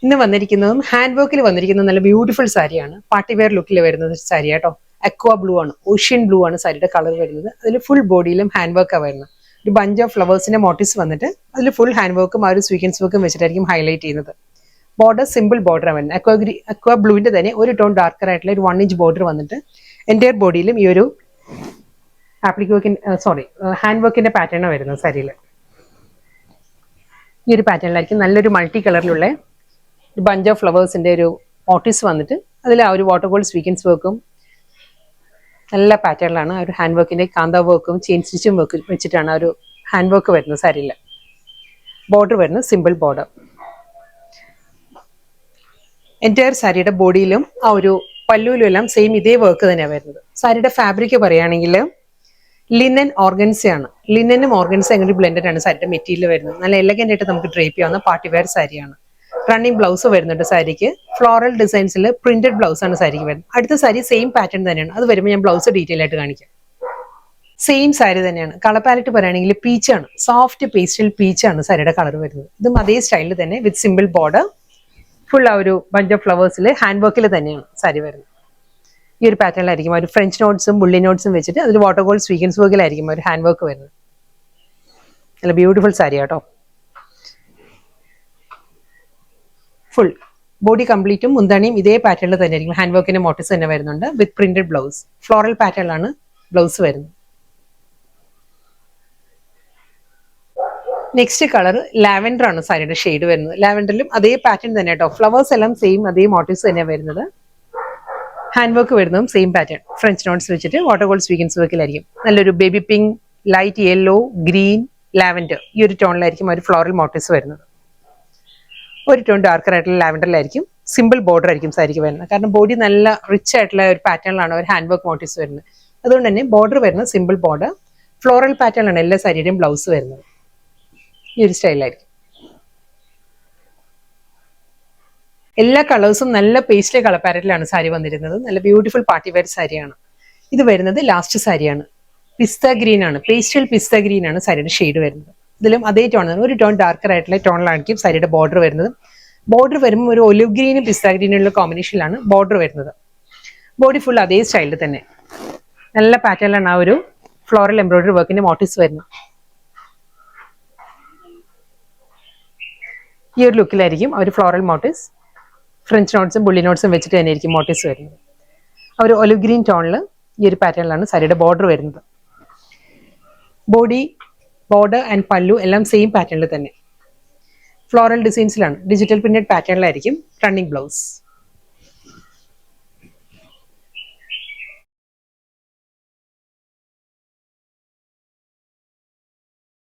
ഇന്ന് വന്നിരിക്കുന്നതും ഹാൻഡ് വർക്കിൽ വന്നിരിക്കുന്ന നല്ല ബ്യൂട്ടിഫുൾ സാരിയാണ്. പാർട്ടി വെയർ ലുക്കിൽ വരുന്നത് സാരി കേട്ടോ. അക്വാ ബ്ലൂ ആണ്, ഓഷ്യൻ ബ്ലൂ ആണ് സാരിയുടെ കളർ വരുന്നത്. അതിൽ ഫുൾ ബോഡിയിലും ഹാൻഡ് വർക്കാണ് വരുന്നത്. ഒരു ബഞ്ച് ഓഫ് ഫ്ലവേഴ്സിന്റെ മോട്ടീവ്സ് വന്നിട്ട് അതിൽ ഫുൾ ഹാൻഡ് വർക്കും ആ ഒരു സ്വീക്വൻസ് വർക്കും വെച്ചിട്ടായിരിക്കും ഹൈലൈറ്റ് ചെയ്യുന്നത്. ബോർഡർ സിമ്പിൾ ബോർഡർ ആണ് വരുന്നത്. അക്വാ ബ്ലൂവിന്റെ തന്നെ ഒരു ടോൺ ഡാർക്കർ ആയിട്ടുള്ള ഒരു 1 ഇഞ്ച് ബോർഡർ വന്നിട്ട് എൻറ്റയർ ബോഡിയിലും ഈ ഒരു ഹാൻഡ് വർക്കിന്റെ പാറ്റേൺ വരുന്നത് സാരിയിൽ. ഈ ഒരു പാറ്റേണിലായിരിക്കും നല്ലൊരു മൾട്ടി കളറിലുള്ള ബഞ്ച് ഓഫ് ഫ്ലവേഴ്സിന്റെ ഒരു മോട്ടീവ്സ് വന്നിട്ട് അതിൽ ആ ഒരു വാട്ടർ ഗോൾഡ് സ്വീക്വൻസ് വർക്കും നല്ല പാറ്റേണിലാണ്. ആ ഒരു ഹാൻഡ് വർക്കിന്റെ കാന്ത വർക്കും ചെയിൻ സ്റ്റിച്ചും വർക്ക് വെച്ചിട്ടാണ് ആ ഒരു ഹാൻഡ് വർക്ക് വരുന്നത് സാരിയിൽ. ബോർഡർ വരുന്നത് സിമ്പിൾ ബോർഡർ. എൻറ്റയർ സാരിയുടെ ബോഡിയിലും ആ ഒരു പല്ലുവിലും എല്ലാം സെയിം ഇതേ വർക്ക് തന്നെയാണ് വരുന്നത്. സാരിയുടെ ഫാബ്രിക് പറയുകയാണെങ്കിൽ ലിനൻ ഓർഗൻസയാണ്. ലിനനും ഓർഗൻസ അങ്ങനെ ബ്ലെൻഡഡ് ആണ് സാരിയുടെ മെറ്റീരിയൽ വരുന്നത്. നല്ല എലഗന്റ് ആയിട്ട് നമുക്ക് ഡ്രേപ്പ് ചെയ്യാവുന്ന പാർട്ടി വെയർ സാരിയാണ്. റണ്ണിങ് ബ്ലൗസ് വരുന്നുണ്ട് സാരിക്ക്. ഫ്ലോറൽ ഡിസൈൻസിൽ പ്രിന്റഡ് ബ്ലൗസ് ആണ് സാരിക്ക് വരുന്നത്. അടുത്ത സാരി സെയിം പാറ്റേൺ തന്നെയാണ്. അത് വരുമ്പോൾ ഞാൻ ബ്ലൗസ് ഡീറ്റെയിൽ ആയിട്ട് കാണിക്കാം. സെയിം സാരി തന്നെയാണ്. കളർ പാലറ്റ് പറയുകയാണെങ്കിൽ പീച്ചാണ്, സോഫ്റ്റ് പേസ്റ്റൽ പീച്ചാണ് സാരിയുടെ കളർ വരുന്നത്. ഇതും അതേ സ്റ്റൈലിൽ തന്നെ വിത്ത് സിമ്പിൾ ബോർഡർ, ഫുൾ ആ ഒരു ബഞ്ച് ഓഫ് ഫ്ലവേഴ്സിൽ ഹാൻഡ് വർക്കിൽ തന്നെയാണ് സാരി വരുന്നത്. ഈ ഒരു പാറ്റേണിലായിരിക്കും ഒരു ഫ്രഞ്ച് നോട്ട്സും ബുള്ളി നോട്ട്സും വെച്ചിട്ട് അതിൽ വാട്ടർ ഗോൾഡ് സ്വീക്വൻസ് വർക്കിലായിരിക്കും ഒരു ഹാൻഡ് വർക്ക് വരുന്നത്. നല്ല ബ്യൂട്ടിഫുൾ സാരി കേട്ടോ. ഫുൾ ബോഡി കംപ്ലീറ്റും മുന്താണിയും ഇതേ പാറ്റേണിൽ തന്നെ ആയിരിക്കും. ഹാൻഡ് വർക്കിന്റെ മോട്ടീവ്സ് തന്നെ വരുന്നുണ്ട് വിത്ത് പ്രിന്റഡ് ബ്ലൗസ്. ഫ്ലോറൽ പാറ്റേണിലാണ് ബ്ലൗസ് വരുന്നത്. നെക്സ്റ്റ് കളർ ലാവൻഡർ ആണ് സാരിയുടെ ഷെയ്ഡ് വരുന്നത്. ലാവൻഡറിലും അതേ പാറ്റേൺ തന്നെ കേട്ടോ. ഫ്ലവേഴ്സ് എല്ലാം സെയിം അതേ മോട്ടീവ്സ് തന്നെയാണ് വരുന്നത്. ഹാൻഡ് വർക്ക് വരുന്നതും സെയിം പാറ്റേൺ, ഫ്രഞ്ച് നോട്ട്സ് വെച്ചിട്ട് വാട്ടർ ഗോൾഡ് സ്വീക്വൻസ് വർക്കിലായിരിക്കും. നല്ലൊരു baby pink, light yellow, green, lavender ഈ ഒരു ടോണിലായിരിക്കും ഒരു ഫ്ലോറൽ മോട്ടീവ്സ് വരുന്നത്. ഒരു ടോൺ ഡാർക്കർ ആയിട്ടുള്ള ലാവൻഡറിലായിരിക്കും. സിമ്പിൾ ബോർഡർ ആയിരിക്കും സാരിക്ക് വരുന്നത്. കാരണം ബോഡി നല്ല റിച്ച് ആയിട്ടുള്ള ഒരു പാറ്റേണിലാണ് ഒരു ഹാൻഡ് വർക്ക് മോട്ടീവ്സ് വരുന്നത്. അതുകൊണ്ട് തന്നെ ബോർഡർ വരുന്നത് സിമ്പിൾ ബോർഡർ. ഫ്ലോറൽ പാറ്റേണിലാണ് എല്ലാ സാരിയുടെയും ബ്ലൗസ് വരുന്നത്. ഈ ഒരു സ്റ്റൈലായിരിക്കും. എല്ലാ കളേഴ്സും നല്ല പേസ്റ്റൽ കളർ പാരറ്റിലാണ് സാരി വന്നിരുന്നത്. നല്ല ബ്യൂട്ടിഫുൾ പാർട്ടി വെയർ സാരിയാണ്. ഇത് വരുന്നത് ലാസ്റ്റ് സാരിയാണ്. പിസ്ത ഗ്രീൻ ആണ്, പേസ്റ്റൽ പിസ്ത ഗ്രീൻ ആണ് സാരിയുടെ ഷെയ്ഡ് വരുന്നത്. ഇതിലും അതേ ടോൺ, ഒരു ടോൺ ഡാർക്കർ ആയിട്ടുള്ള ടോണിലായിരിക്കും സാരിയുടെ ബോർഡർ വരുന്നത്. ബോർഡർ വരുമ്പോൾ ഒരു ഒലിവ് ഗ്രീനും പിസ്ത ഗ്രീനുള്ള കോമ്പിനേഷനിലാണ് ബോർഡർ വരുന്നത്. ബോഡി ഫുൾ അതേ സ്റ്റൈലിൽ തന്നെ നല്ല പാറ്റേണിലാണ് ആ ഒരു ഫ്ലോറൽ എംബ്രോയിഡറി വർക്കിന്റെ മോട്ടീവ്സ് വരുന്നത്. ഈ ഒരു ലുക്കിലായിരിക്കും ഒരു ഫ്ലോറൽ മോട്ടീവ്സ് ഫ്രഞ്ച് നോട്ട്സും ബുള്ളി നോട്ട്സും വെച്ചിട്ട് തന്നെ ആയിരിക്കും മോട്ടീവ്സ് വരുന്നത്. ആ ഒരു ഒലിവ് ഗ്രീൻ ടോണിൽ ഈ ഒരു പാറ്റേണിലാണ് സാരിയുടെ ബോർഡർ വരുന്നത്. ബോഡി, ബോർഡർ ആൻഡ് പല്ലു എല്ലാം സെയിം പാറ്റേണിൽ തന്നെ ഫ്ലോറൽ ഡിസൈൻസിലാണ്. ഡിജിറ്റൽ പ്രിന്റഡ് പാറ്റേണിലായിരിക്കും റണ്ണിങ് ബ്ലൗസ്.